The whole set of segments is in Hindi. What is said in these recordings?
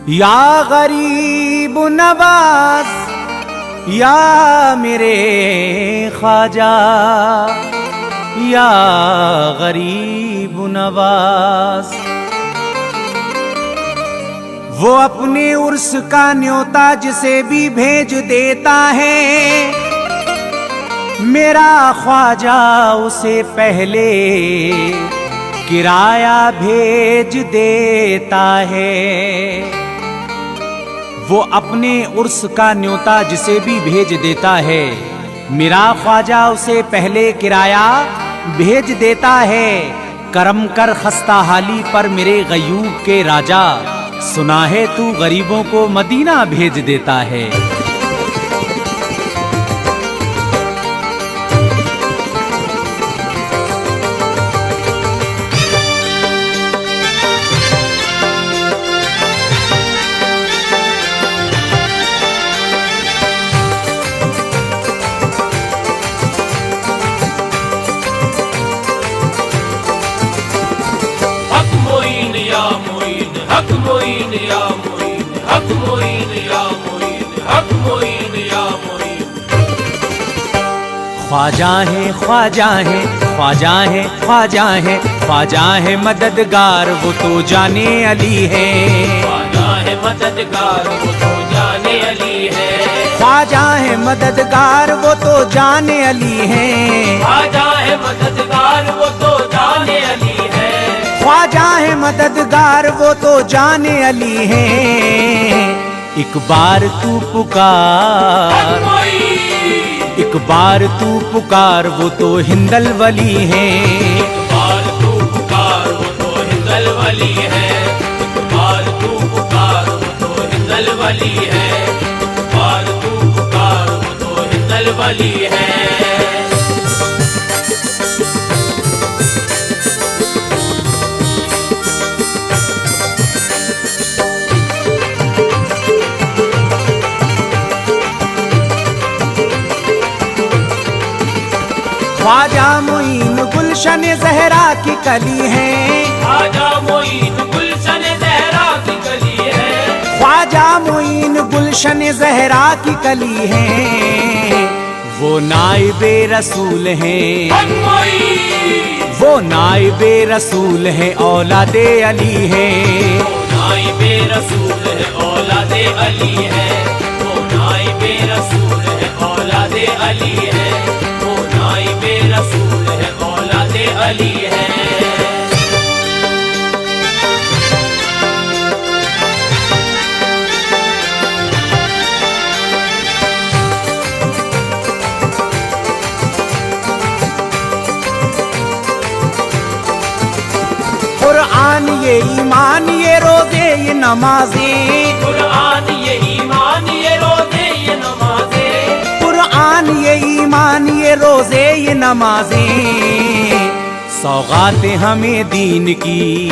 या गरीब नवाज या मेरे ख्वाजा, या गरीब नवाज। वो अपने उर्स का न्योता जिसे भी भेज देता है, मेरा ख्वाजा उसे पहले किराया भेज देता है। वो अपने उर्स का न्योता जिसे भी भेज देता है, मेरा ख्वाजा उसे पहले किराया भेज देता है। करम कर खस्ता हाली पर मेरे गयूब के राजा, सुना है तू गरीबों को मदीना भेज देता है। हक मोइन या मोइन, हक मोइन या मोइन, हक मोइन या मोइन। ख्वाजा है ख्वाजा है ख्वाजा है ख्वाजा है ख्वाजा है मददगार वो तो जाने अली है। ख्वाजा है मददगार वो तो जाने अली है। ख्वाजा है मददगार वो तो जाने अली है। ख्वाजा है मददगार वो तो जाने अली है। ख्वाजा है मददगार वो तो जाने अली है। एक बार तू पुकार, एक बार तू पुकार वो तो हिंदल वली है। एक बार तू पुकार वो तो हिंदल वली है। एक बार तू पुकार वो तो हिंदल वली है। एक बार तू पुकार वो तो हिंदल वली है। ख्वाजा मोइन गुलशन ज़हरा की कली है। ख्वाजा मोइन गुलशन ज़हरा की कली है। ख्वाजा मोइन गुलशन ज़हरा की कली है। वो नाइबे रसूल हैं, वो नाइबे रसूल है औलादे अली है। वो नाइबे रसूल है औलादे अली है। वो नाइबे रसूल है औलादे अली है। वो नाइबे रसूल है औलादे अली है। कुरान ये ईमान ये रोजे ये नमाजें, कुरान ये ईमान ये रोजे ये नमाजें। कुरान ये ईमान ये रोजे ये नमाजें। सौगातें हमें दीन की,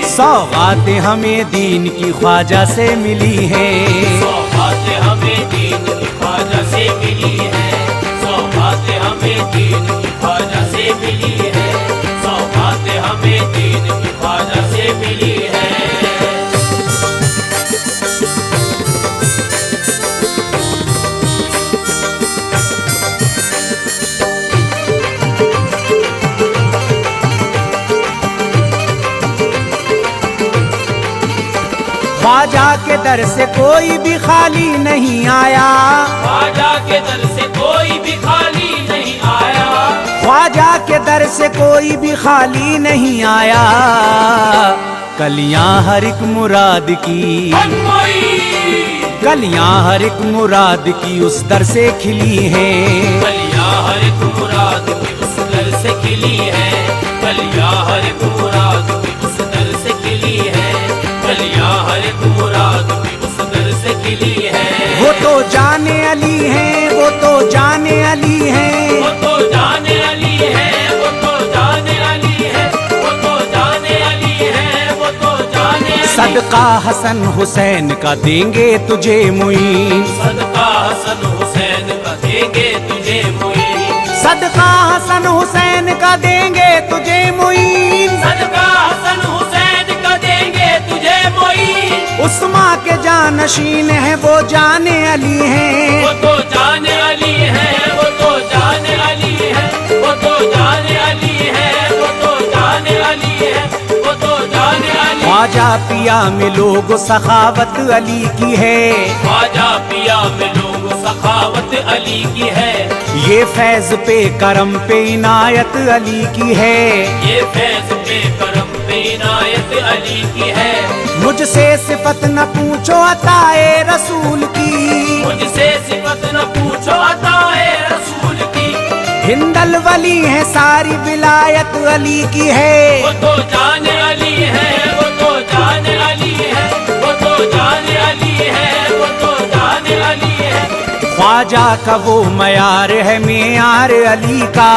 सौगातें हमें दीन की ख्वाजा से मिली है। सौगातें हमें दीन की ख्वाजा से मिली है। सौगातें हमें दीन की ख्वाजा से मिली है। सौगातें हमें दीन की ख्वाजा से मिली है। ख्वाजा के दर से कोई भी खाली नहीं आया। ख्वाजा के दर से कोई भी खाली नहीं आया। ख्वाजा के दर से कोई भी खाली नहीं आया। कलियां हर एक मुराद की, कलियां हर एक मुराद की उस दर से खिली है। कलियां हर एक मुराद की उस दर से खिली है। कलियां हर एक मुराद की उस दर से खिली है। कलियां हर एक मुराद की उस दर से खिली है। वो तो जाने अली है, वो तो जाने अली है। वो तो जाने अली है। वो तो जाने अली है। वो तो जाने अली है। वो तो जाने अली है। सदका हसन हुसैन का देंगे तुझे मुईन। सदका हसन हुसैन का देंगे तुझे मुईन। सदका हसन हुसैन का देंगे तुझे मुईन। सदका हसन हुसैन का देंगे तुझे मुईन। उस माँ के जानशीन है वो जाने अली हैं। वो तो जाने अली है, वो तो जाने अली है, वो तो जाने अली है, वो तो जाने अली है, वो तो जाने अली। ख्वाजा पिया में लोग सखावत अली की है, ख्वाजा पिया में लोग सखावत अली की है। ये फैज पे करम पे इनायत अली की है, ये फैज पे करम पे इनायत अली की है। मुझसे सिफत न पूछो अताए रसूल की, मुझसे सिफत न पूछो अताए रसूल की। हिंदल वली है सारी विलायत अली की है। वो तो जाने अली है, वो तो जाने अली है, वो तो जाने अली है, वो तो जाने अली है। ख्वाजा का वो मयार है मेयार अली का,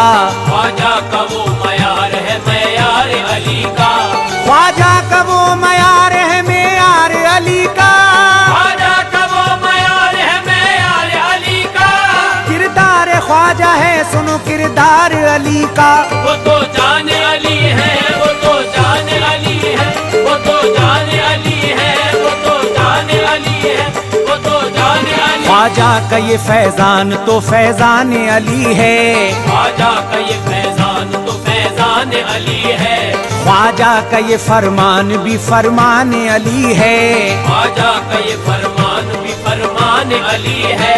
ख्वाजा का वो मयार है मयार अली का। ख्वाजा का वो मयार है मेयार अली का, ख्वाजा का वो मयार है मयार अली का। किरदार ख्वाजा है सुनो किरदार अली का। वो तो जाने अली है, वो तो जाने अली है, वो तो जाने अली है, वो तो जाने अली है, वो तो जाने अली। ख्वाजा का ये फैजान तो फैजान अली है, ख्वाजा का ये फैजान तो फैजान अली है। ख्वाजा का ये फरमान भी फरमान अली है, ख्वाजा का ये फरमान भी फरमान अली है।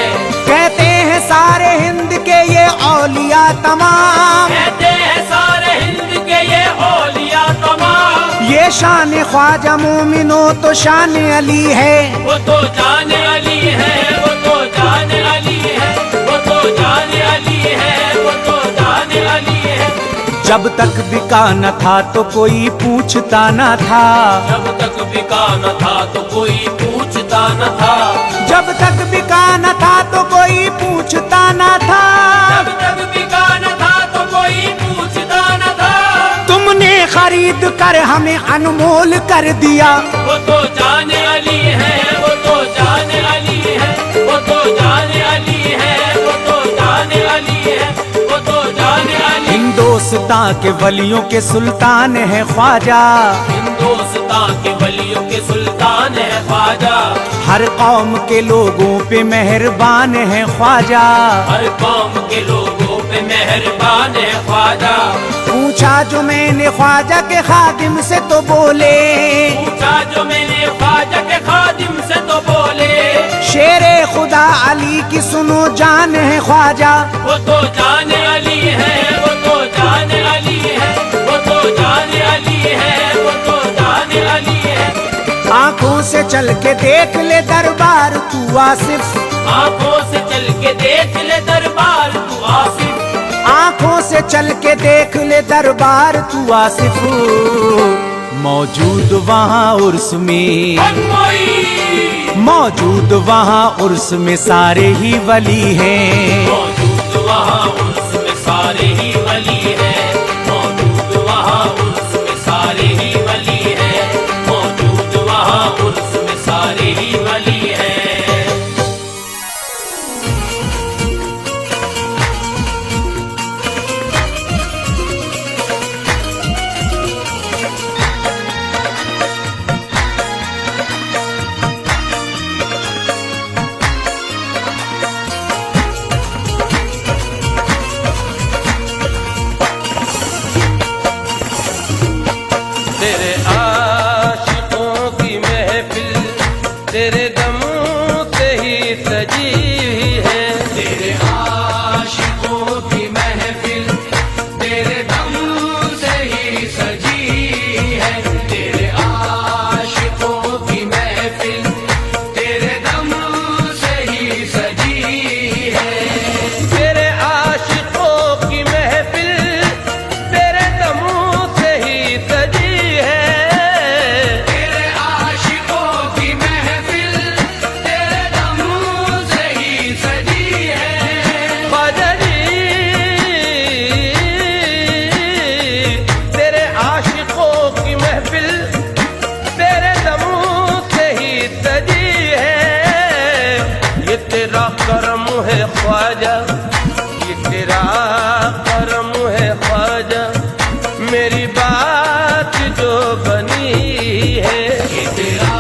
कहते हैं सारे हिंद के ये औलिया तमाम, कहते हैं सारे हिंद के ये औलिया तमाम। ये शान ख्वाजा मोमिनो तो शान अली है। वो तो जाने अली है, वो तो जाने अली है, वो तो जाने अली है, वो तो जाने अली है। जब तक बिका न था तो कोई पूछता न था, जब तक बिका न था तो कोई पूछता न था। जब तक बिका न था तो कोई पूछता न था, जब तक बिका न था तो कोई पूछता न था। तुमने खरीद कर हमें अनमोल कर दिया। वो तो जाने अली है, वो तो जाने अली है, वो तो जाने अली है, वो तो जाने अली है, वो तो जाने अली। हिंदुस्तान के वलियों के सुल्तान है ख्वाजा, हिंदुस्तान के वलियों के सुल्तान है ख्वाजा। हर कौम के लोगों पे मेहरबान है ख्वाजा, हर कौम के लोगों पे मेहरबान है ख्वाजा। पूछा जो मैंने ख्वाजा के खादिम से तो बोले, पूछा जो मैंने ख्वाजा के खादिम से तो बोले। शेरे खुदा अली की सुनो जान है ख्वाजा। वो तो जाने अली है, वो तो जाने अली है, वो तो जाने अली है, वो तो जाने अली है। आंखों से चल के देख ले दरबार तू आसिफ, आंखों से चल के देख ले दरबार तू आसिफ। आंखों से चल के देख ले दरबार तू आसिफ। मौजूद वहाँ उर्स में, मौजूद वहाँ उर्स में सारे ही वली हैं। मौजूद वहाँ उर्स में सारे ही वली है। मौजूद वहाँ उर्स में सारे ही वली है। मौजूद वहाँ उर्स में सारे ही वली है। तेरे आशिकों की महफिल तेरे दम से ही सजी है। तेरे आशिकों की महफिल तेरे दम से ही सजी है। तेरे आशिकों की महफिल तेरे दम से ही सजी है। तेरे आशिकों की महफिल तेरे दम से ही सजी है। तेरे आशिकों की महफिल तेरे दम से ही सजी है। ख्वाजा जी तेरे आशिकों की महफिल तेरे दम से ही सजी है। ये तेरा करम है ख्वाजा, ये तेरा करम है ख्वाजा, मेरी बात जो बनी है। ये तेरा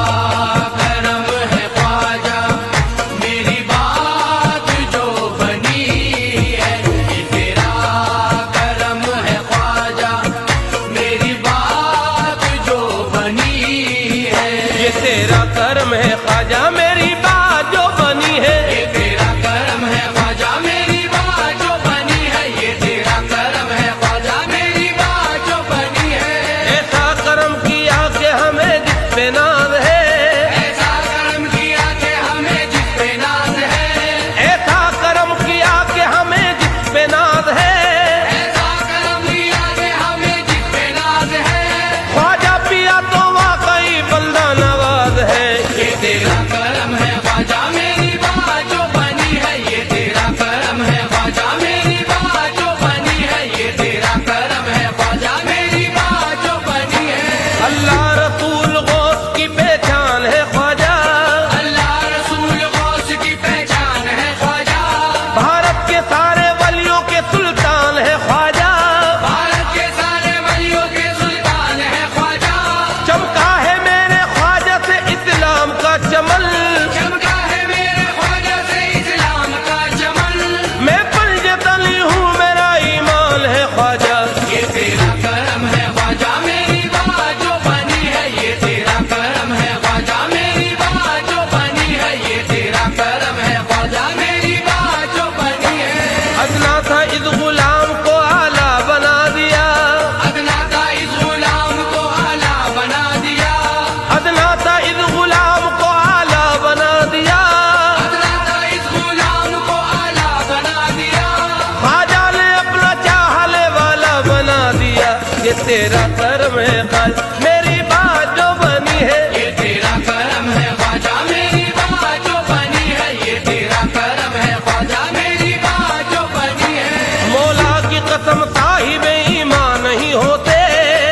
तेरा करम है ख्वाजा, मेरी बात जो बनी है ये तेरा करम है ख्वाजा, मेरी बात जो बनी है, ये तेरा करम है ख्वाजा, मेरी बात जो बनी है। मौला की कसम साहिब ईमान नहीं होते,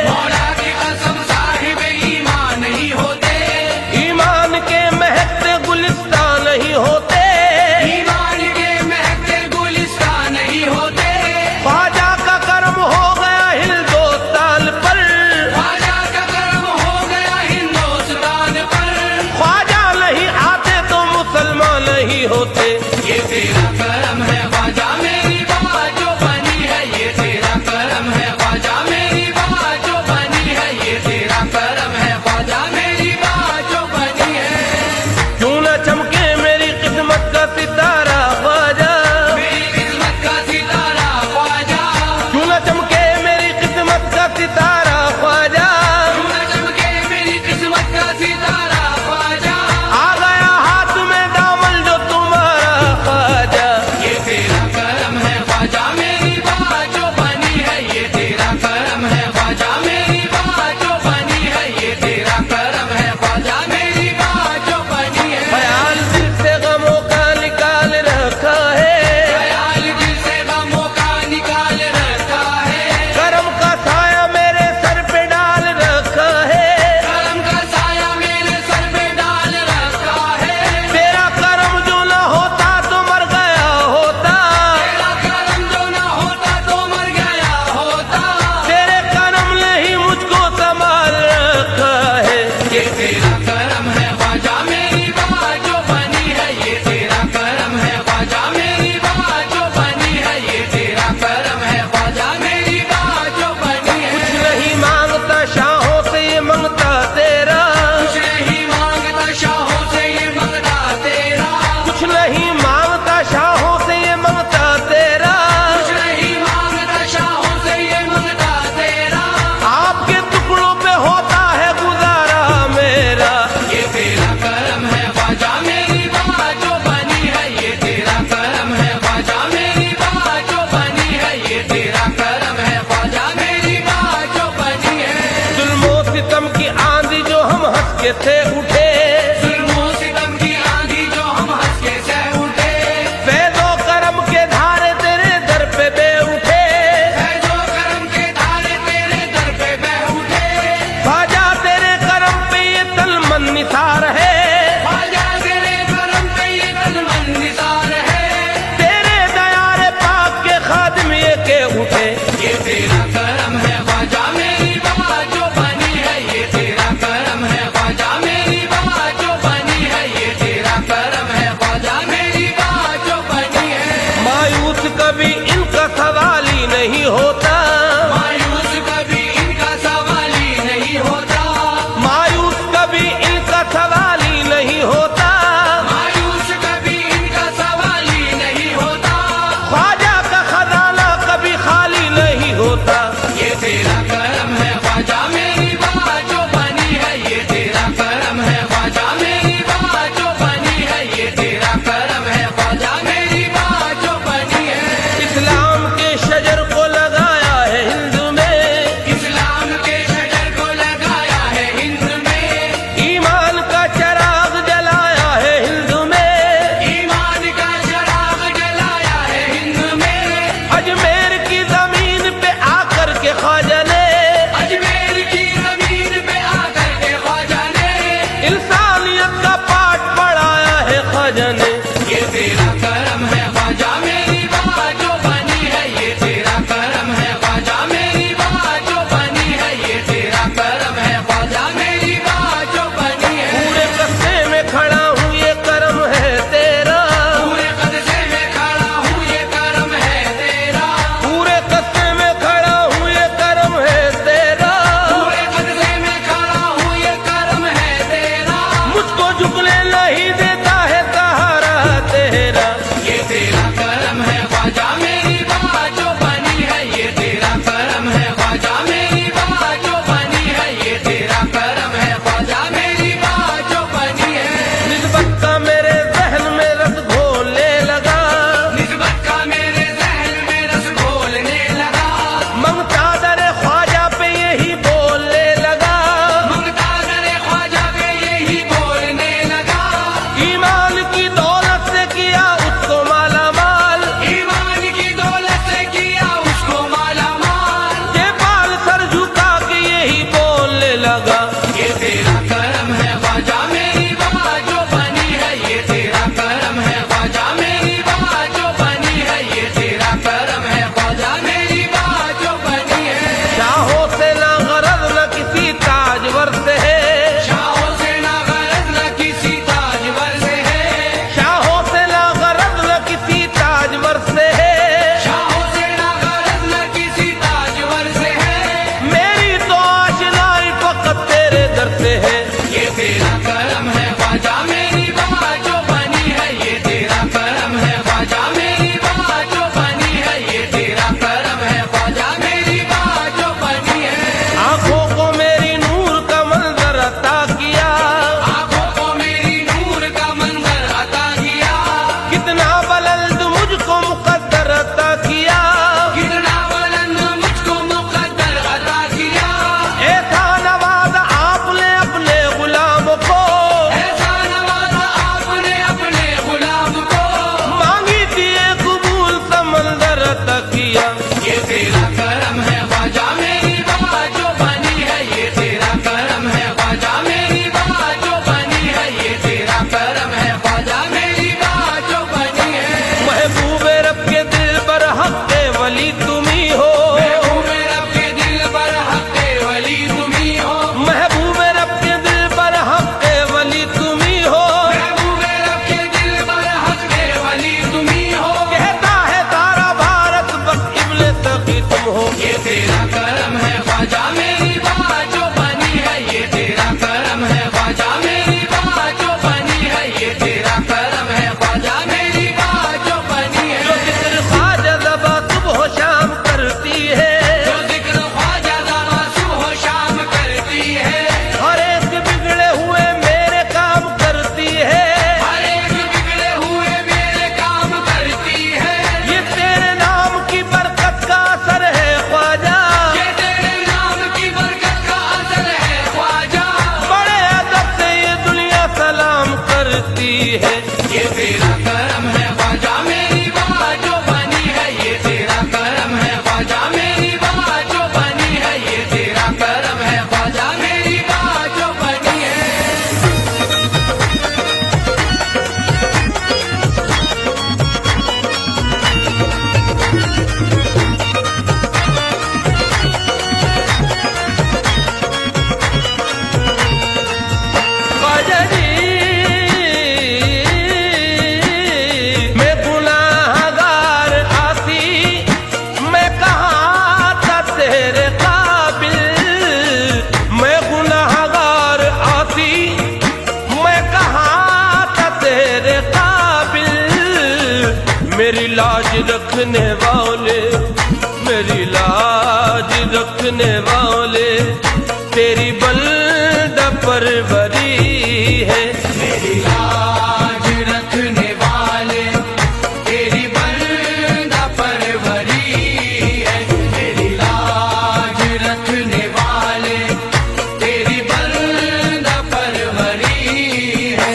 मौला की कसम साहिब ईमान नहीं होते, ईमान के महकते गुलिस्तान नहीं होते, ईमान के महकते गुलिस्तान नहीं होते। ख्वाजा का कर्म हो गया हिंदुस्तान पर, ख्वाजा का कर्म हो गया हिंदुस्तान पर, ख्वाजा नहीं आते तो मुसलमान नहीं होते। ये तेरा करम है ख्वाजा, मेरी बात जो बनी है, ये तेरा करम है ख्वाजा, मेरी बात जो बनी है, ये तेरा करम है ख्वाजा, मेरी बात जो बनी है। क्यों न चमके मेरी किस्मत का सितारा ख्वाजा, मेरी किस्मत का सितारा ख्वाजा, क्यों न चमके मेरी किस्मत का सितारा ख्वाजा, क्यों न चमके मेरी किस्मत का सितारा ख्वाजा। आ गया हाथ में दामन जो तुम्हारा ख्वाजा, ये तेरा करम है ख्वाजा, मेरी बात जो बनी है, ये तेरा करम है ख्वाजा, मेरी बात जो बनी है, ये तेरा करम है ख्वाजा, मेरी बात जो बनी है। ख्याल दिल से गमों का निकाल रखा है, ख्याल दिल से गमों का निकाल रखा है, करम का साया मेरे सर पे डाल रखा है, करम का साया मेरे सर पे डाल रखा है। तेरा करम जो न होता तो मर गया होता, तेरा करम जो न होता तो मर गया होता, तेरे करम ने ही मुझको संभाल रखा है। ये तेरा करम है ख्वाजा, मेरी बात जो बनी है, ये तेरा करम है ख्वाजा, मेरी बात जो बनी है, ये तेरा करम है ख्वाजा, मेरी बात जो बनी है। कुछ नहीं मांगता शाहों से ये मंगता तेरा, कुछ नहीं मांगता शाहों से ये मंगता तेरा, कुछ नहीं मांगता शाहों से ये मंगता तेरा, कुछ नहीं मांगता शाहों से ये मंगता तेरा। आपके टुकड़ों पे होता है गुजारा मेरा। ये तेरा करम है ख्वाजा, मेरी बात जो बनी है, ये तेरा करम है ख्वाजा, मेरी बात जो बनी है, ये तेरा करम है ख्वाजा, मेरी बात जो बनी है। जुल्मों सितम की आंधी जो हम हंस के थे उठे, जुल्मों सितम की आंधी जो हम हंस के सह उठे, फैज़ो करम के धारे तेरे दर पे बे उठे, है जो करम के धारे तेरे दर पे बह उठे। ख्वाजा तेरे करम पे ये तलमन निसार है, ख्वाजा तेरे करम पे ये तलमन निसार है, तेरे दयारे पाक के खादिम ये के उठे। ये तेरा करम है ख्वाजा, मेरी बात जो बनी है, ये तेरा करम है ख्वाजा, मेरी बात जो बनी है, ये तेरा करम है ख्वाजा, मेरी बात जो बनी है। मायूस कभी इनका सवाल ही नहीं होता, मायूस कभी इनका सवाल ही नहीं होता, मायूस कभी इनका सवाल ही नहीं होता, मायूस कभी इनका सवाल ही नहीं होता। ख्वाजा का खजाना कभी खाली नहीं होता। ये तेरा करम है ख्वाजा, मेरी बात जो बनी है, ये तेरा करम है ख्वाजा, मेरी बात जो बनी है, ये तेरा करम है ख्वाजा, मेरी बात जो बनी है। इस्लाम के शजर को लगाया है हिंद में, इस्लाम के शजर को लगाया है हिंद में, ईमान का चराग जलाया है हिंद में, ईमान का चराग जलाया है हिंद में। अजमेर की जमीन पे आकर के ख्वाजा ने, अजमेर की जमीन पे आकर के ख्वाजा ने, इंसानियत का पाठ पढ़ाया है ख्वाजा ने। ये तेरा करम है ख्वाजा, मेरी बात जो बनी है, ये तेरा करम है ख्वाजा, मेरी बात जो बनी है, ये तेरा करम है ख्वाजा, मेरी बात जो बनी है। पूरे कस्बे में खड़ा हूँ ये करम है तेरा, पूरे कदसे में खड़ा हूँ, ये करम है तेरा, पूरे कस्बे में खड़ा हूँ ये करम है तेरा, पूरे कदसे में खड़ा हूँ, ये करम है तेरा। मुझको झुकने नहीं देता है सहारा तेरा। ये तेरा करम मेरी लाज रखने वाले, मेरी लाज रखने वाले, तेरी बंदा परवरी है। मेरी लाज रखने वाले, तेरी बंदा परवरी है। मेरी लाज रखने वाले, तेरी बंदा परवरी है।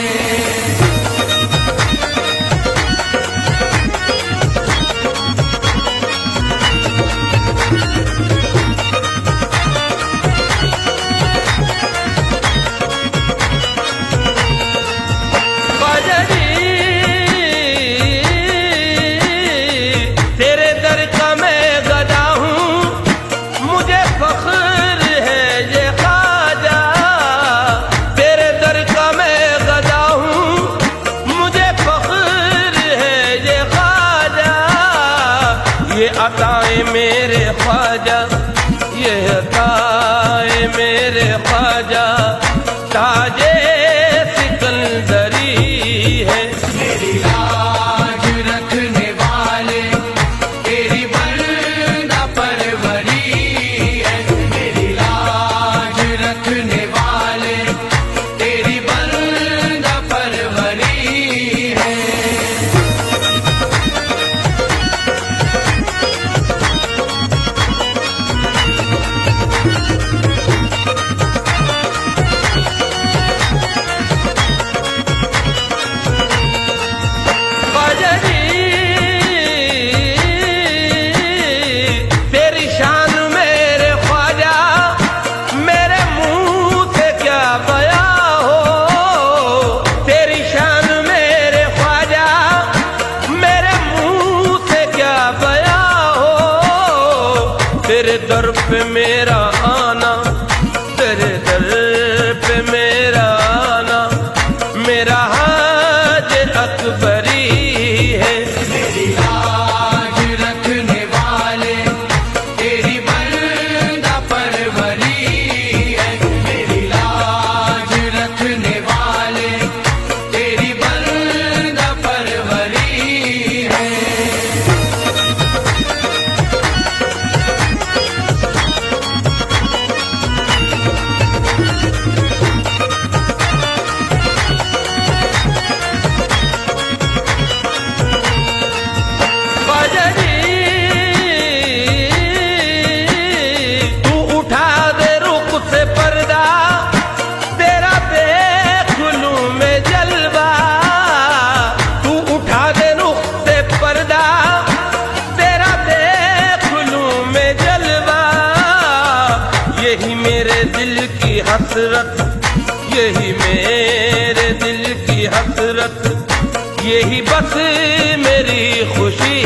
तेरे दर का मैं गदा हूँ, मुझे फख्र है ये ख्वाजा। तेरे दर का मैं गदा हूँ, मुझे फख्र है ये ख्वाजा। ये अताए मेरे ख्वाजा, ये अताए मेरे ख्वाजा, ताजे सिकंदरी है। मेरी लाज रखने वाले, तेरी बंदा परवरी है। मेरी लाज रखने वाले, तेरी बंदा परवरी है। तेरी शान मेरे ख्वाजा, मेरे मुंह से क्या बयां हो। तेरी शान मेरे ख्वाजा, मेरे मुंह से क्या बयां हो। तेरे दर पे मेरा आना, तेरे दर पे मेरा आना, मेरा हाज अकबरी है। मेरी लाज रखने वाले, तेरी बंदा परवरी है। मेरी लाज रखने वाले, तेरी बंदा परवरी है। तू उठा दे रुख से पर्दा, तेरा देख लूं मैं जलवा। तू उठा दे रुख से पर्दा, तेरा देख लूं मैं जलवा। यही मेरे दिल की हसरत, यही मेरे दिल की हसरत, यही बस मेरी खुशी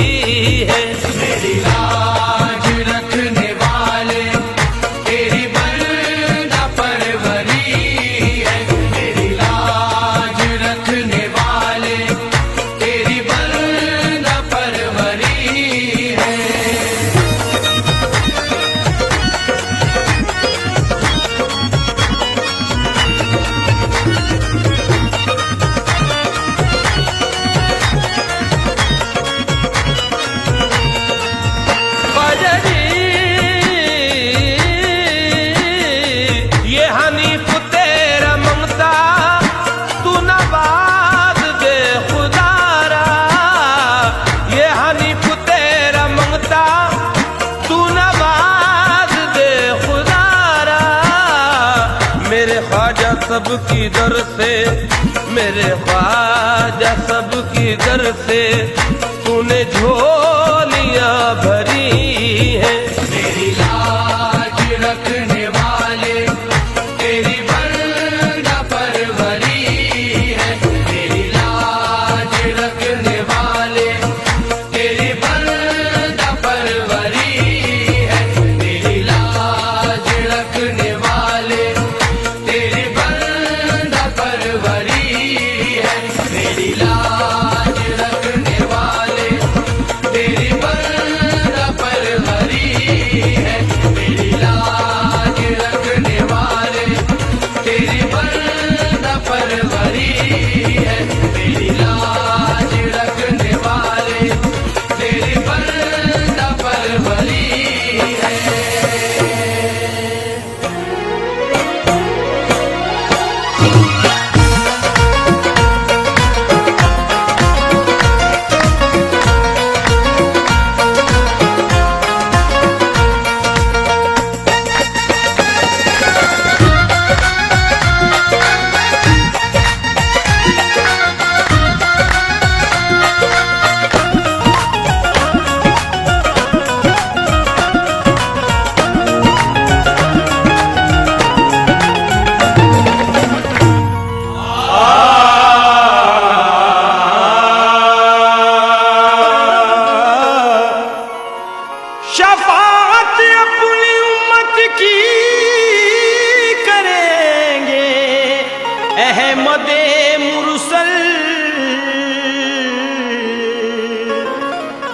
है। मेरी लाज रखने वाले, तेरी बंदा परवरी है। मेरी लाज रखने वाले, तेरी बंदा परवरी है। ये हनीफ तेरा मंगता, तू नवाज दे खुदारा। ये हनीफ तेरा मंगता, तू नवाज दे खुदारा। मेरे ख्वाजा सबकी दर से, मेरे ख्वाजा सबकी दर से, तूने झोलियां भरी है। मेरी लाज रखने वाले, तेरी बंदा परवरी है। मेरी लाज रखने वाले, तेरी बंदा परवरी है। मेरी लाज रखने वाले, तेरी बंदा परवरी है। मेरी लाज रखने वाले, तेरी बंदा परवरी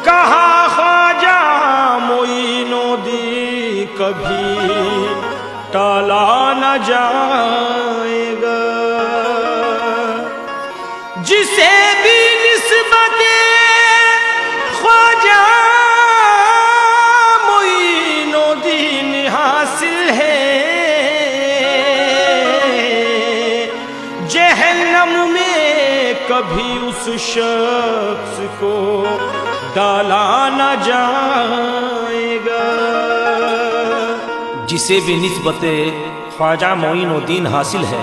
कहा ख्वाजा मोइनुद्दीन कभी टाला न जाएगा। जिसे भी निस्बत ख्वाजा मोइनुद्दीन हासिल है, जहन्नम में कभी उस शख्स को डाला न जाएगा। जिसे भी निस्बत ख्वाजा मोइनुद्दीन हासिल है,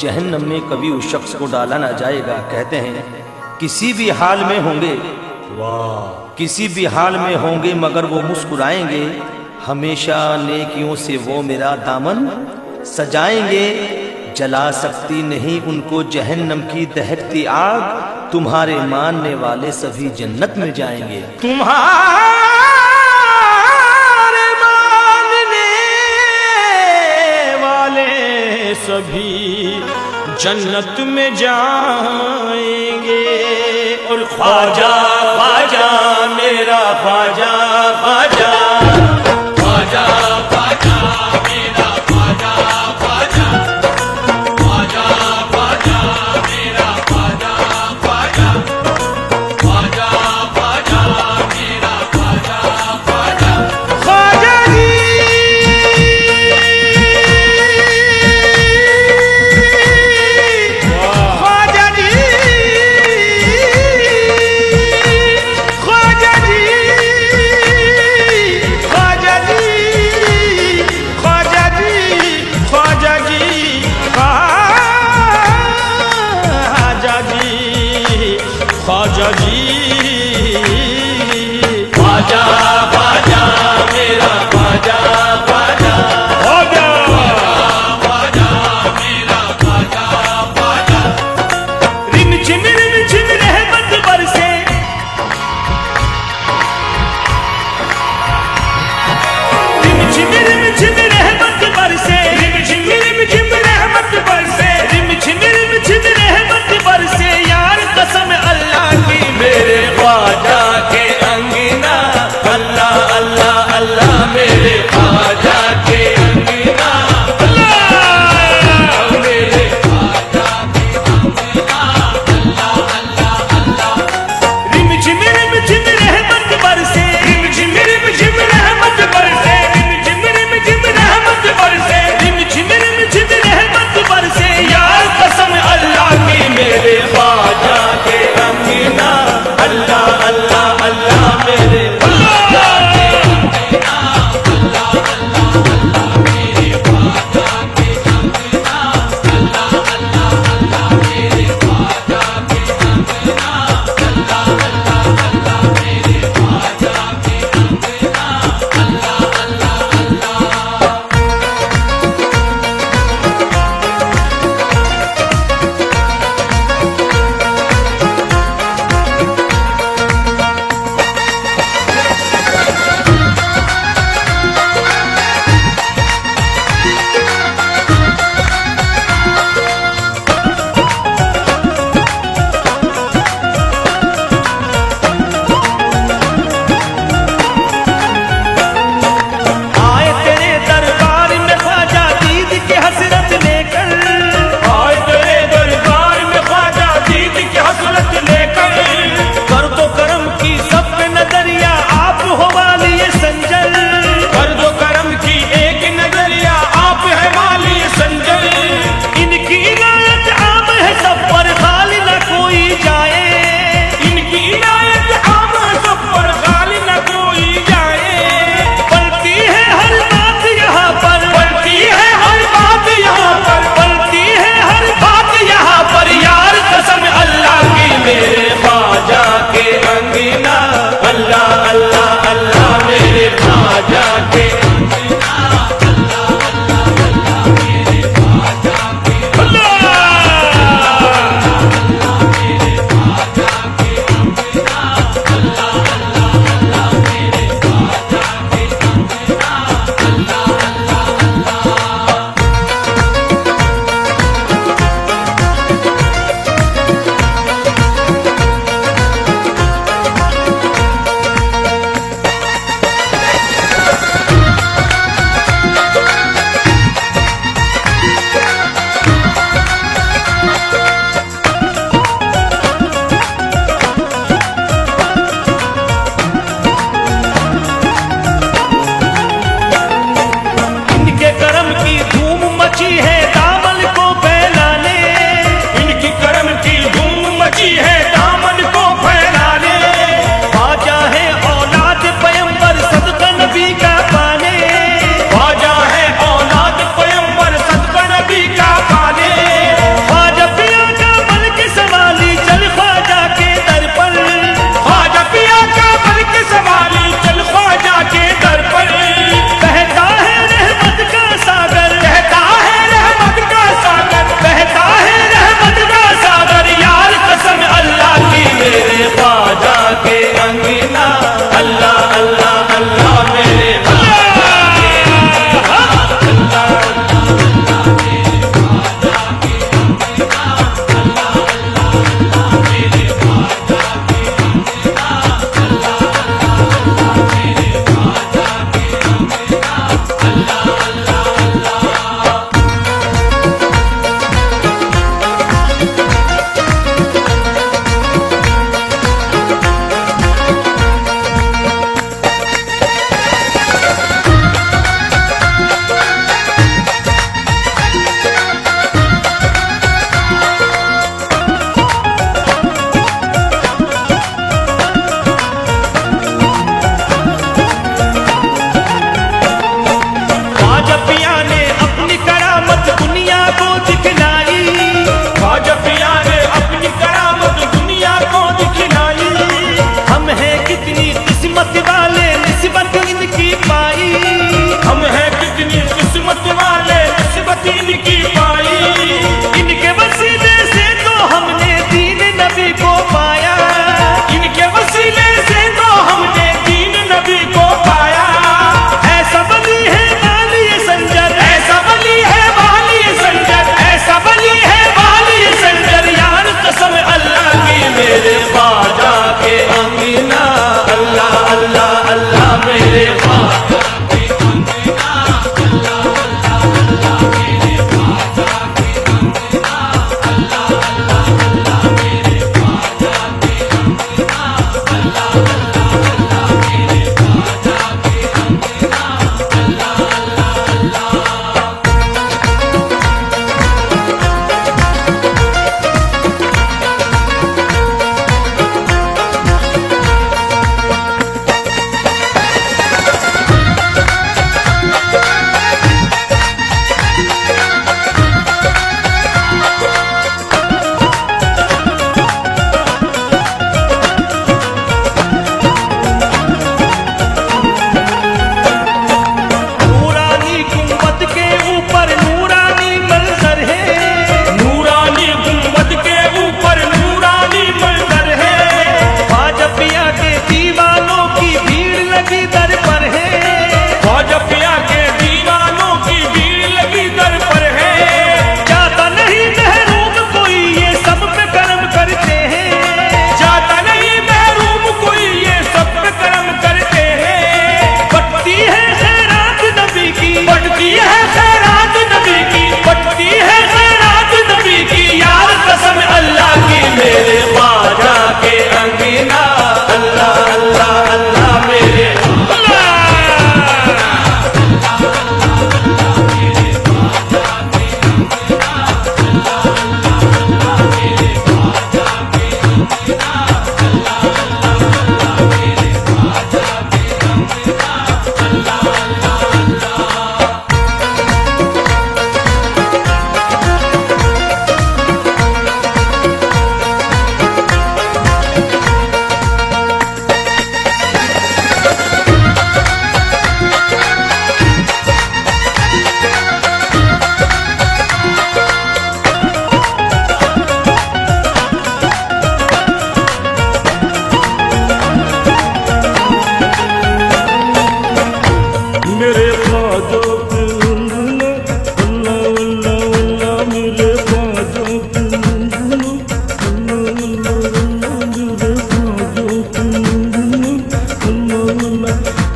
जहन्नम में कभी उस शख्स को डाला ना जाएगा। कहते हैं किसी भी हाल में होंगे, किसी भी हाल में होंगे मगर वो मुस्कुराएंगे, हमेशा नेकियों से वो मेरा दामन सजाएंगे। जला सकती नहीं उनको जहन्नम की दहकती आग, तुम्हारे मानने वाले सभी जन्नत में जाएंगे। तुम्हारे मानने वाले सभी जन्नत में जाएंगे। और ख्वाजा ख्वाजा मेरा ख्वाजा ख्वाजा, ख्वाजा ख्वाजा मेरा ख्वाजा ख्वाजा, ख्वाजा ख्वाजा मेरा ख्वाजा ख्वाजा, ख्वाजा ख्वाजा मेरा ख्वाजा ख्वाजा। ख्वाजा जी ख्वाजा जी ख्वाजा जी ख्वाजा जी ख्वाजा जी ख्वाजा जी ख्वाजा जी ख्वाजा ख्वाजा मेरा ख्वाजा ख्वाजा, ख्वाजा ख्वाजा मेरा ख्वाजा ख्वाजा। रिम झिम रहमत बरसे, रिम झिम रहमत बरसे, रिम झिम रहमत बरसे, रिम झिम रहमत बरसे। यार कसम अल्लाह की मेरे ख्वाजा के अंगना, अल्लाह अल्लाह अल्लाह मेरे ख्वाजा के अंगना, अल्लाह मेरे ख्वाजा के अंगना, अल्लाह अल्लाह अल्लाह। रिम झिम रहमत बरसे, रिम झिम रहमत बरसे, रिम झिम रहमत बरसे, रिम झिम रहमत बरसे। यार कसम अल्लाह की मेरे ख्वाजा के अंगना, अल्लाह अल्लाह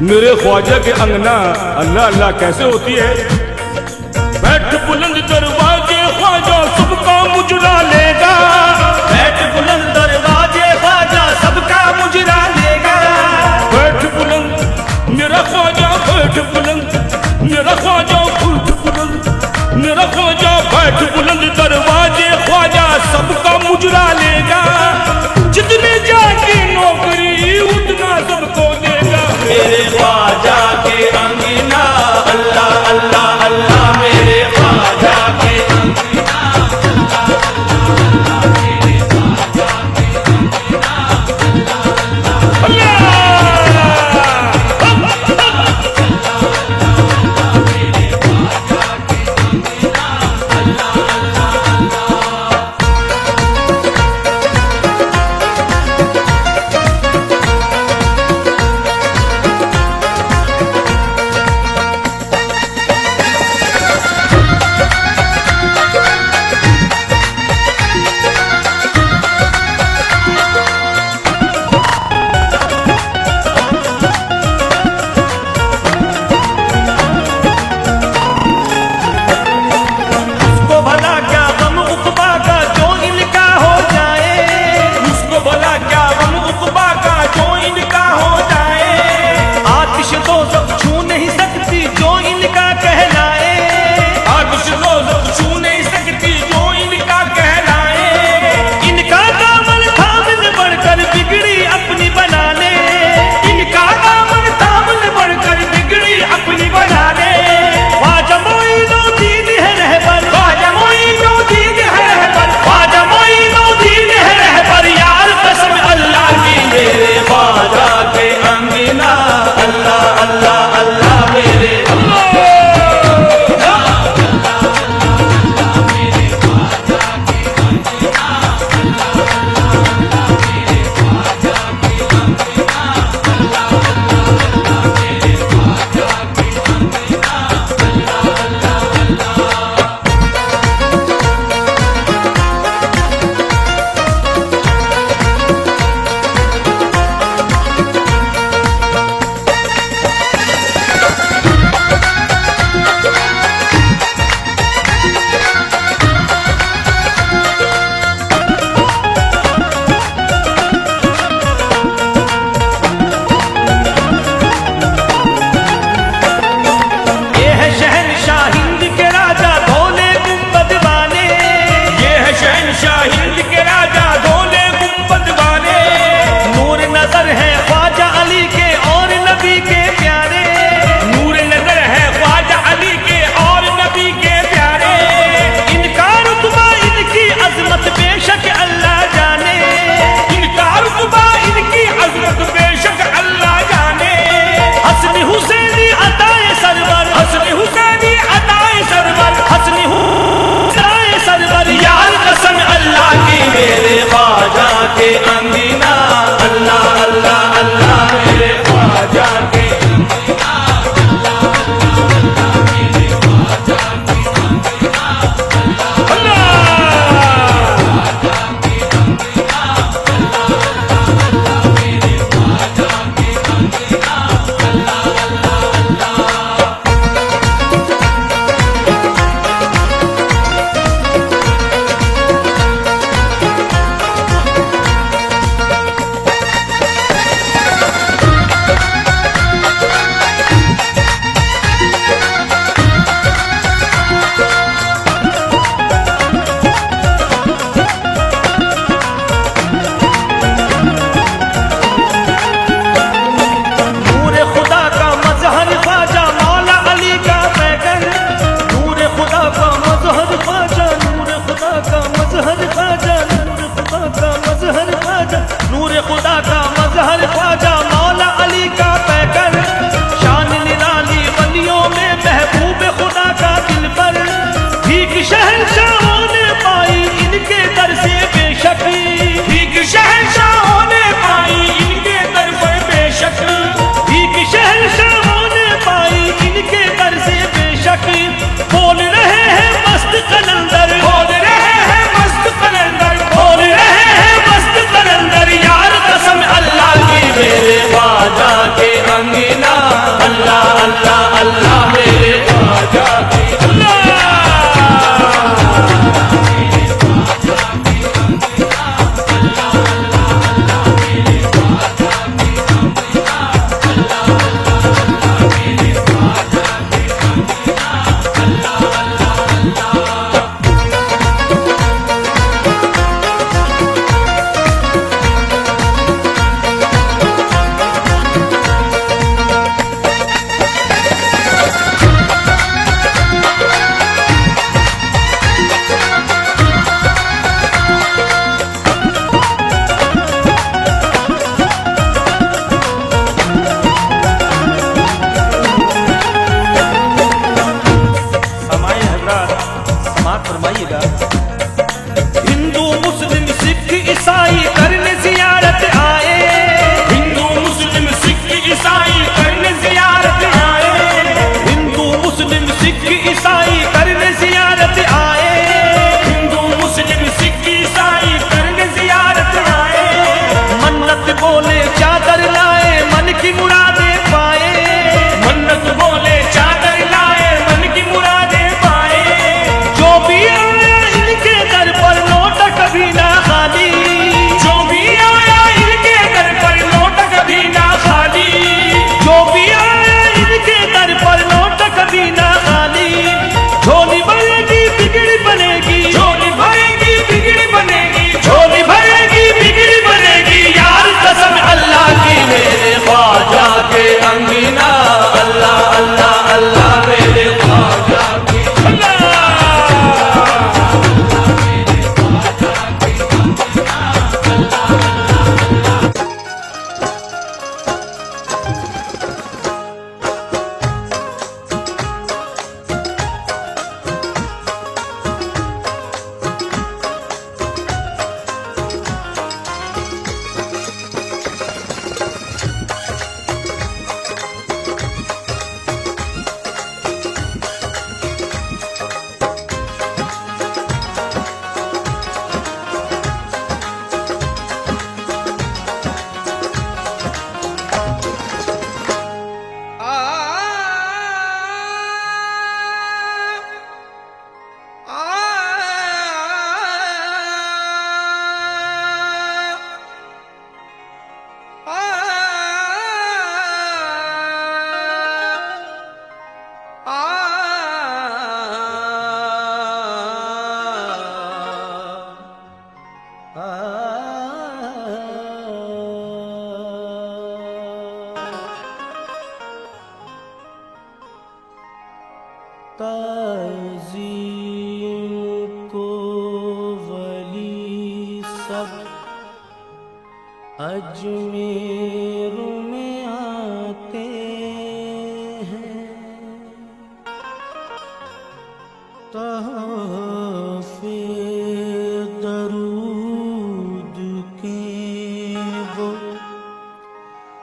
मेरे ख्वाजा के अंगना अल्लाह अल्लाह कैसे होती है? बैठ बुलंद दरवाजे ख्वाजा सबका मुजरा लेगा, बैठ बुलंद दरवाजे ख्वाजा सबका मुजरा लेगा। बैठ बुलंद मेरा ख्वाजा, बैठ बुलंद मेरा ख्वाजा, बैठ बुलंद मेरा ख्वाजा, बैठ बुलंद दरवाजे ख्वाजा सबका मुजरा लेगा। जितने जागी नौकरी उतना सबको देगा। मेरे ख्वाजा के अंगना अल्लाह अल्लाह अल्लाह, मेरे ख्वाजा के अंगना अल्लाह अल्लाह अल्लाह,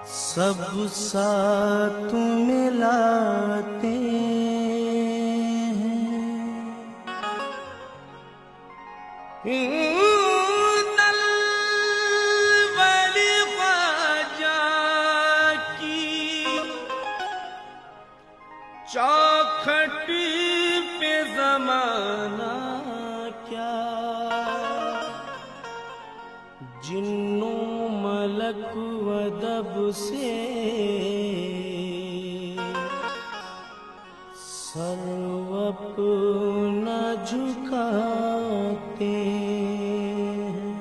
सब साथ मिलाते हैं। नलवली ख्वाजा की चौखट पे जमाना क्या, जिन्नो मलक वदब से सर्व अपना झुकाते हैं।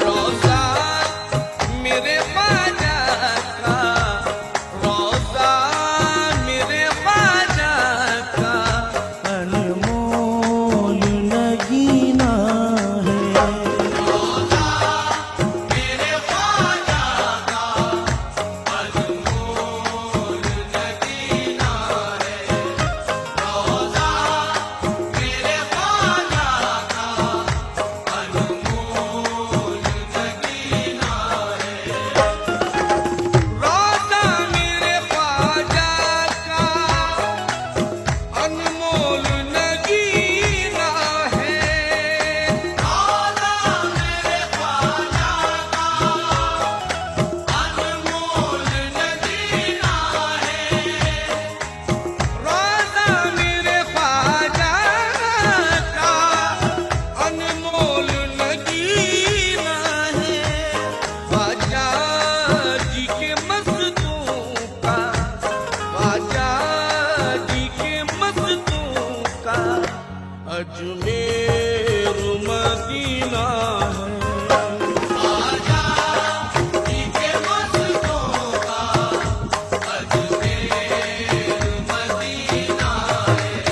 रोज़ा मेरे ख्वाजा का, रोज़ा मेरे ख्वाजा का अनमोल नगीना है। मेरे ख्वाजा का अनमोल नगीना है। रोज़ा मेरे ख्वाजा का अनमोल नगीना है। रोज़ा मेरे ख्वाजा का अनमोल नगीना है। रोज़ा मेरे ख्वाजा का अनमोल नगीना है। रोज़ा मेरे ख्वाजा का अनमोल नगीना है। ख्वाजा जी के मस्तों का, ख्वाजा जी के मस्तों का अजमेर मदीना है। ख्वाजा जी के मस्तों का अजमेर मदीना है।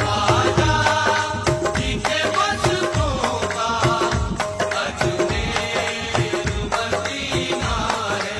ख्वाजा जी के मस्तों का अजमेर मदीना है।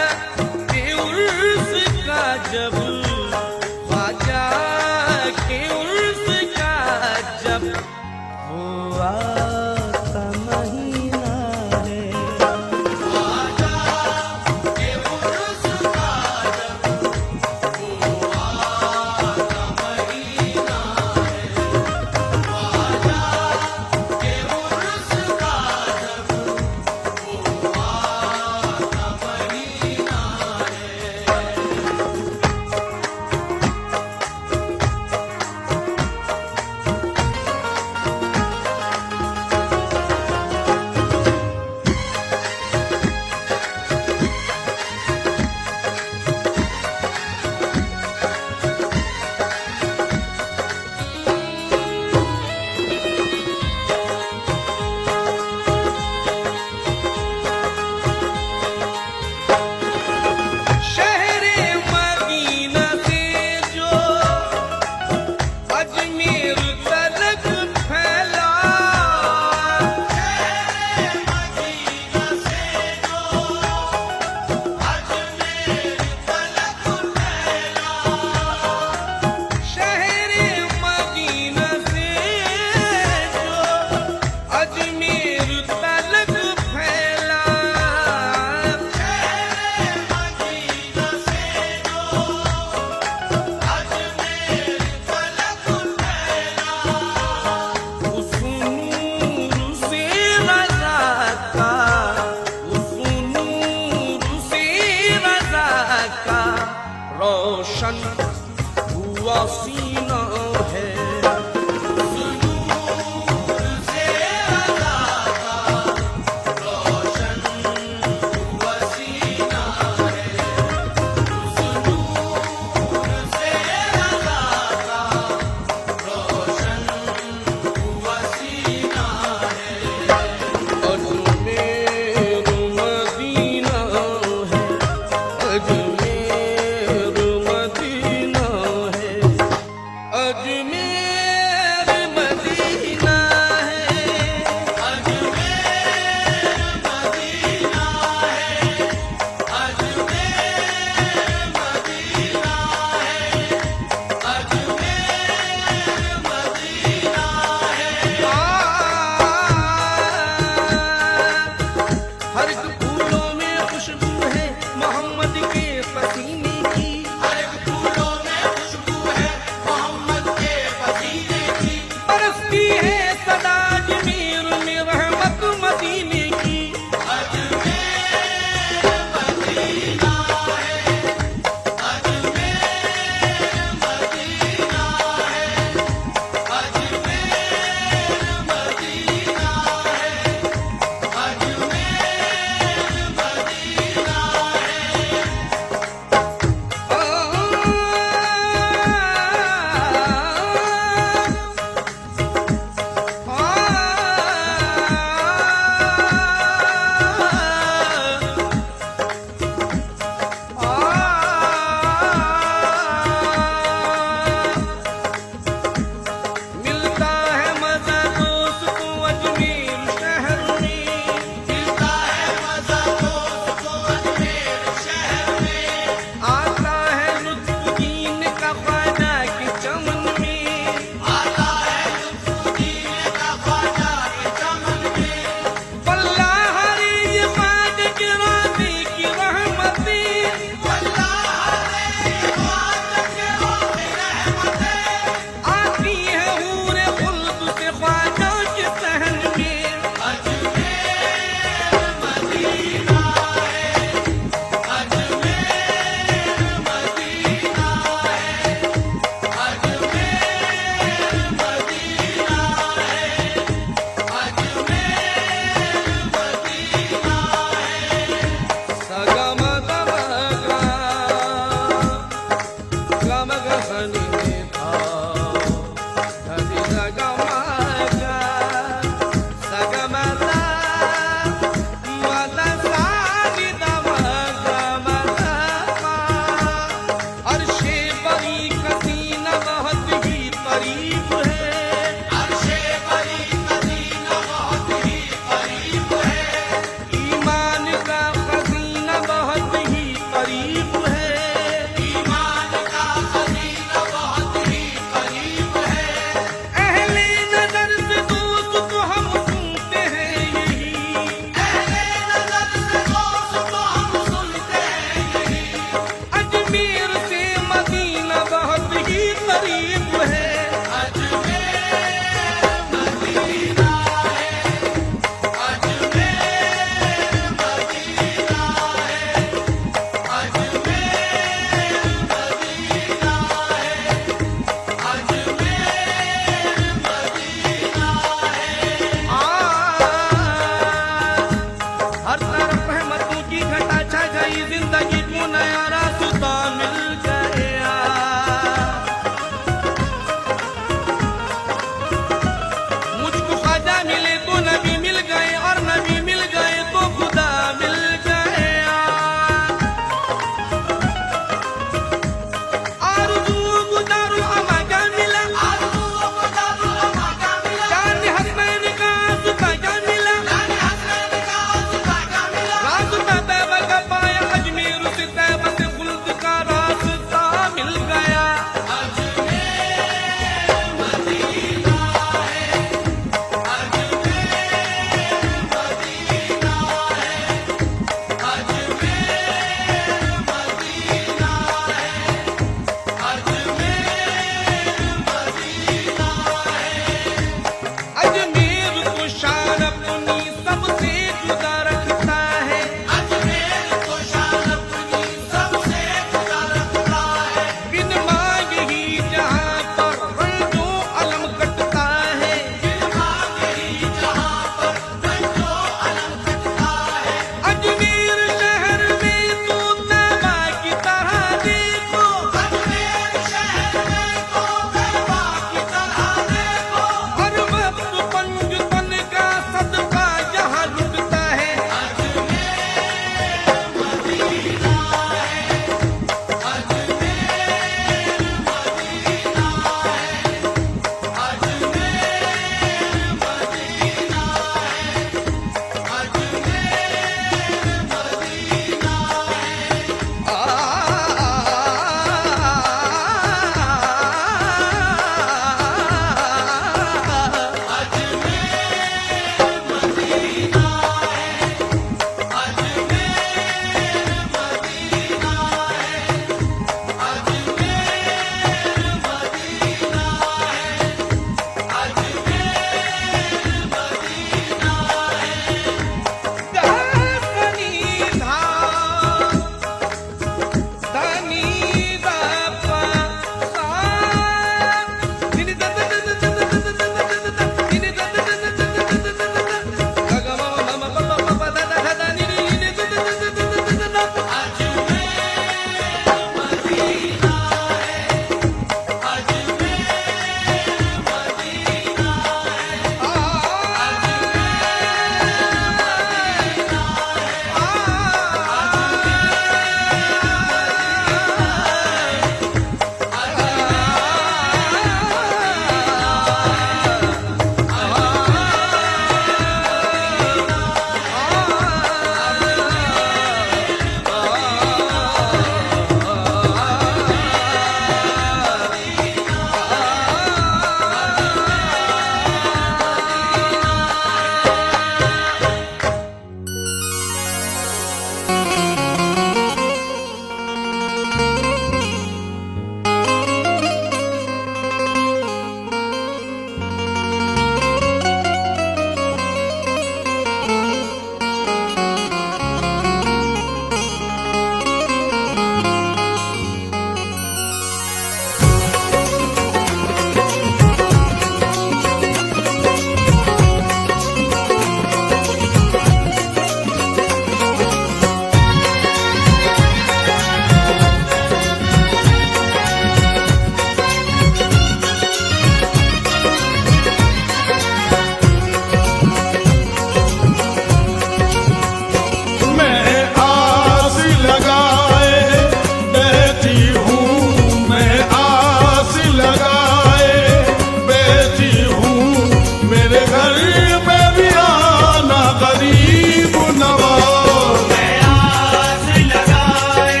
में भी आना गरीब नवाज। मैं आस लगाए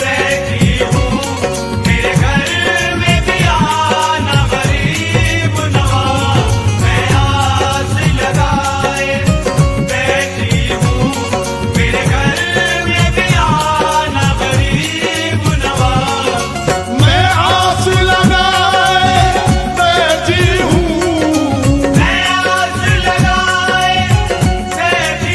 बैठी हूँ, मेरे घर में भी आना गरीब नवाज। मैं आस लगाए बैठी हूँ, मेरे घर में भी आना गरीब नवाज। मैं आस लगाए बैठी हूँ, मैं आस लगाए बैठी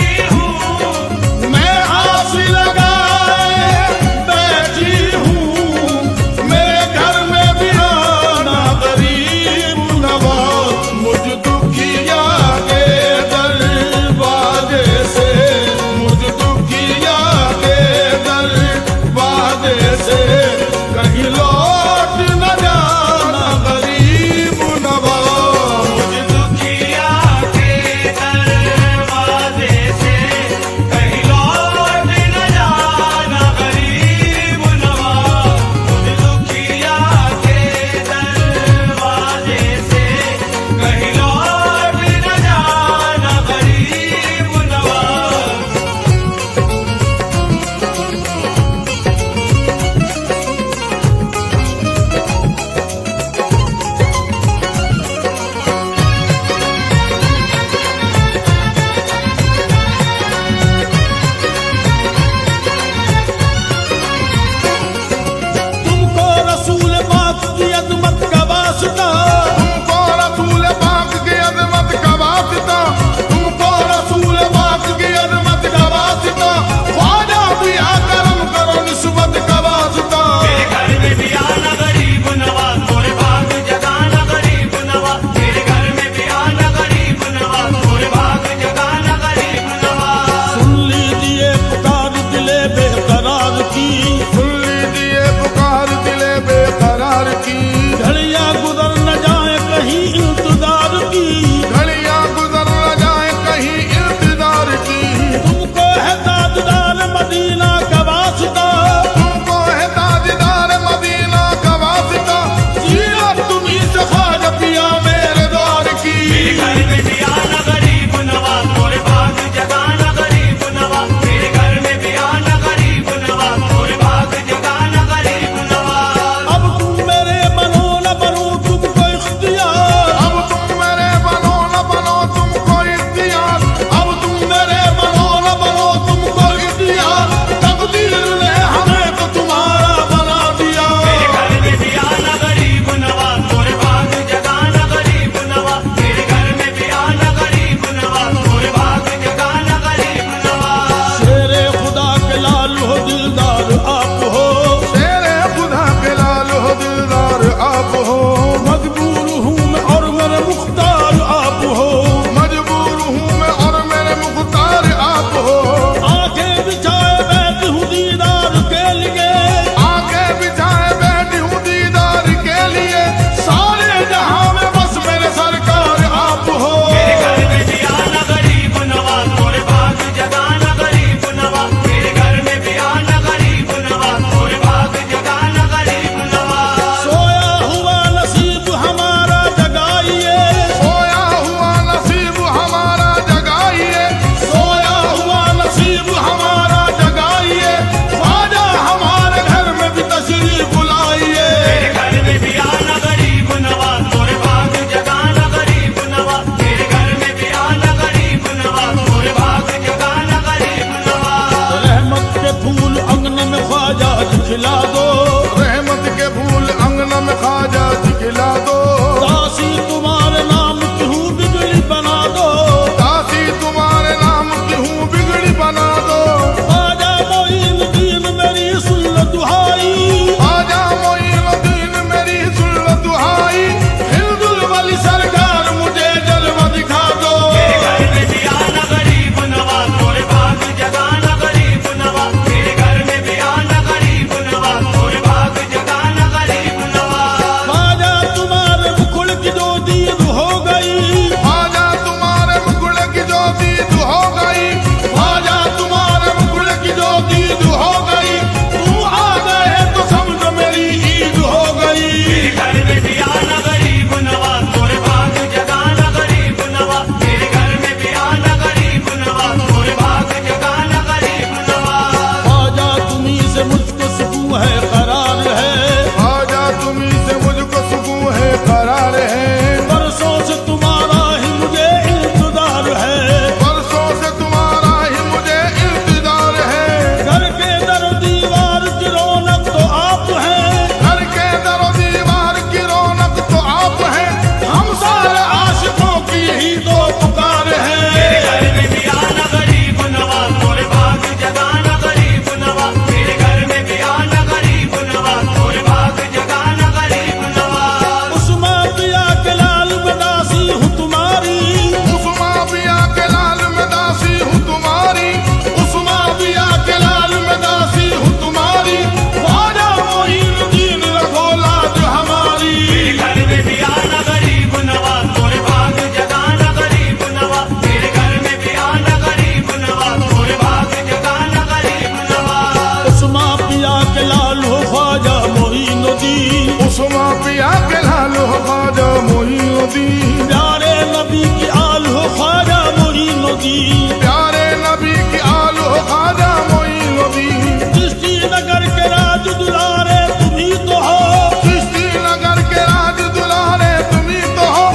मोइनुद्दीन प्यारे नबी की आल हो ख्वाजा मोइनुद्दीन प्यारे नबी की आल हो ख्वाजा मोइनुद्दीन चिश्ती नगर के राज दुलारे तुम्ही तो हो चिश्ती नगर के राज दुलारे तुम्ही तो हो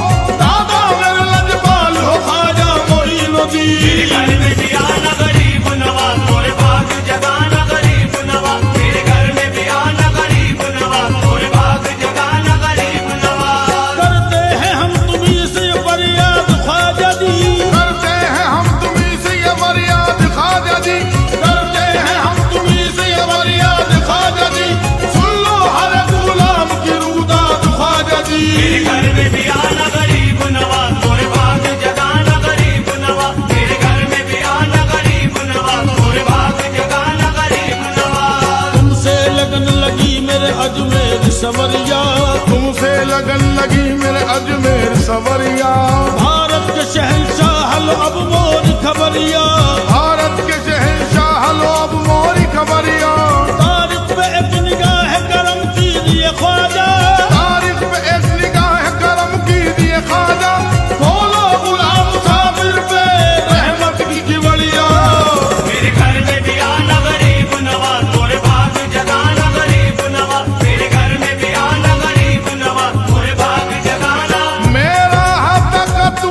दादा मेरे लजपाल हो ख्वाजा मोइनुद्दीन घर में भी आना गरीब नवाज मोरे भाग जगाना गरीब नवाज मेरे घर में भी आना गरीब नवाज मोरे भाग जगाना गरीब नवाज करते हैं हम तुम्ही से फरियाद ख्वाजा जी करते हैं हम तुम्ही से ये फरियाद ख्वाजा जी करते हैं हम तुम्ही से ये फरियाद ख्वाजा जी सुन लो हर गुलाम की रूदाद ख्वाजा जी मेरे घर में भी आना गरीब नवाज मोरे भाग जगाना गरीब नवाज मेरे घर में भी आना गरीब नवाज मोरे भाग जगाना गरीब नवाज तुमसे लगन लगी मेरे अजमेर सवरिया तुमसे लगन लगी मेरे अजमेर सवरिया भारत के शहंशाह लो अब मोर खबरिया भारत के शहंशाह लो अब मोरी खबरिया तारीख पे एक निगाह करम कीजिए ख्वाजा तारीख पे एक निगाह करम कीजिए ख्वाजा खोलो गुलाम साबिर पे रहमत की किवड़िया मेरे घर में भी आना गरीब नवाज मोरे भाग जगाना गरीब नवाज मेरे घर में भी आना गरीब नवाज मोरे भाग जगाना मेरा हक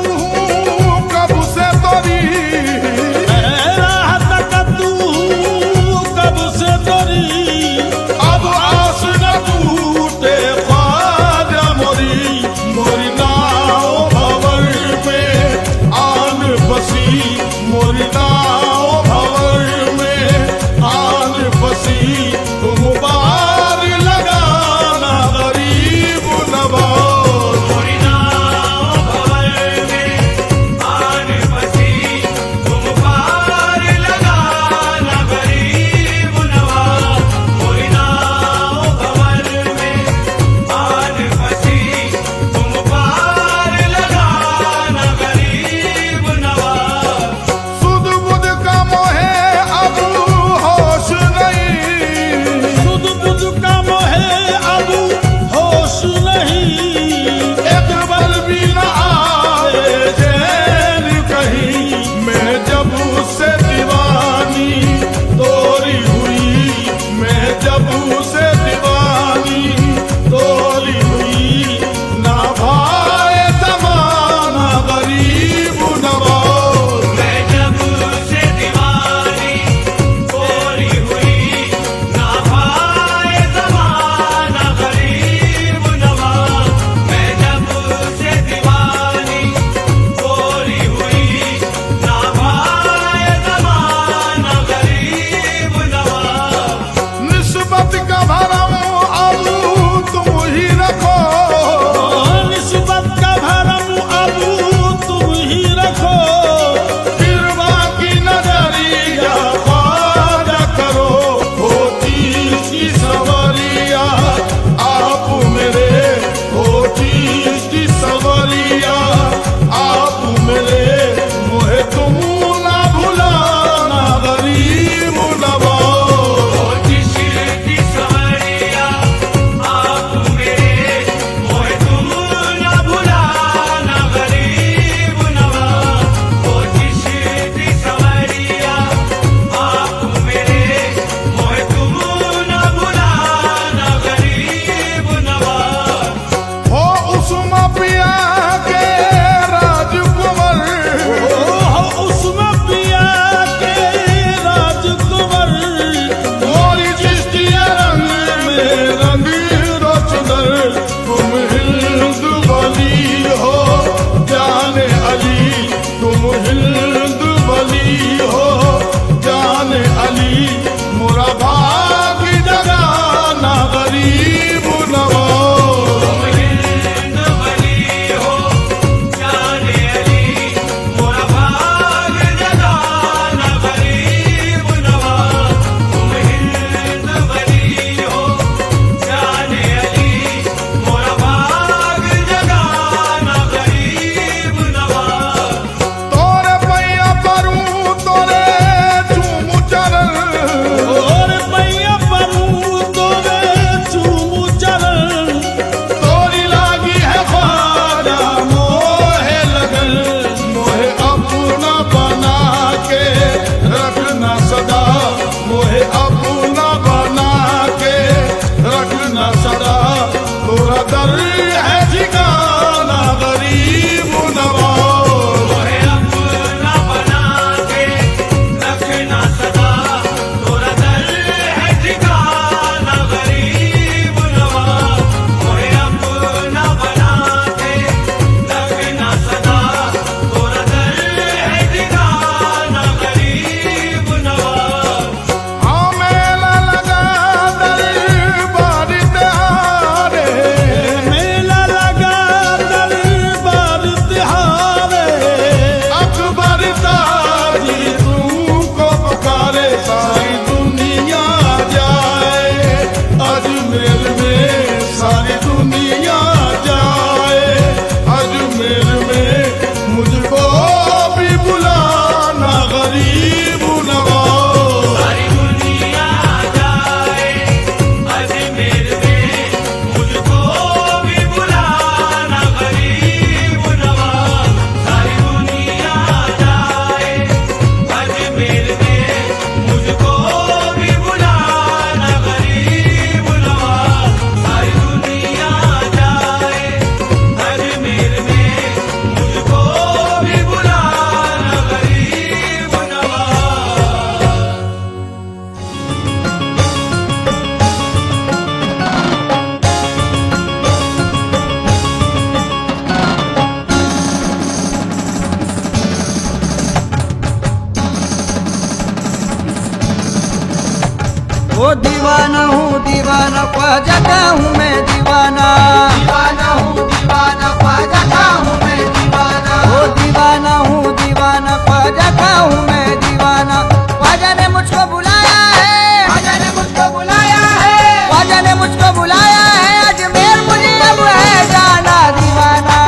दीवाना हूँ दीवाना, ख्वाजा का हूँ मैं दीवाना। दीवाना हूँ दीवाना, ख्वाजा का हूँ मैं दीवाना। ओ दीवाना हूँ दीवाना, ख्वाजा का हूँ मैं दीवाना। ख्वाजा ने मुझको बुलाया है, ख्वाजा ने मुझको बुलाया है, ख्वाजा ने मुझको बुलाया है, अजमेर मुझे अब है जाना। दीवाना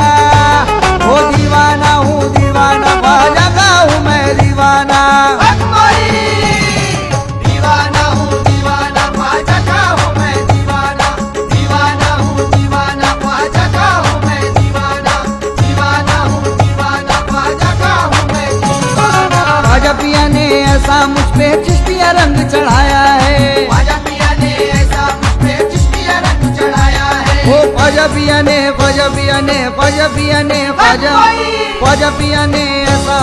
ओ दीवाना हूँ दीवाना, ख्वाजा का हूँ मैं दीवाना। दीवाना हूँ दीवाना, ख्वाजा का हूँ मैं दीवाना। दीवाना हूँ दीवाना, ख्वाजा का हूँ मैं दीवाना। दीवाना हूँ दीवाना, ख्वाजा का हूँ मैं दीवाना। ख्वाजा पिया ने ऐसा मुझ पे चिश्तिया रंग चढ़ाया है, ख्वाजा पिया ने ऐसा मुझ पे चिश्तिया रंग चढ़ाया है। ओ ख्वाजा पिया ने ख्वाजा पिया ने ख्वाजा पिया ने ख्वाजा ख्वाजा पिया ने ऐसा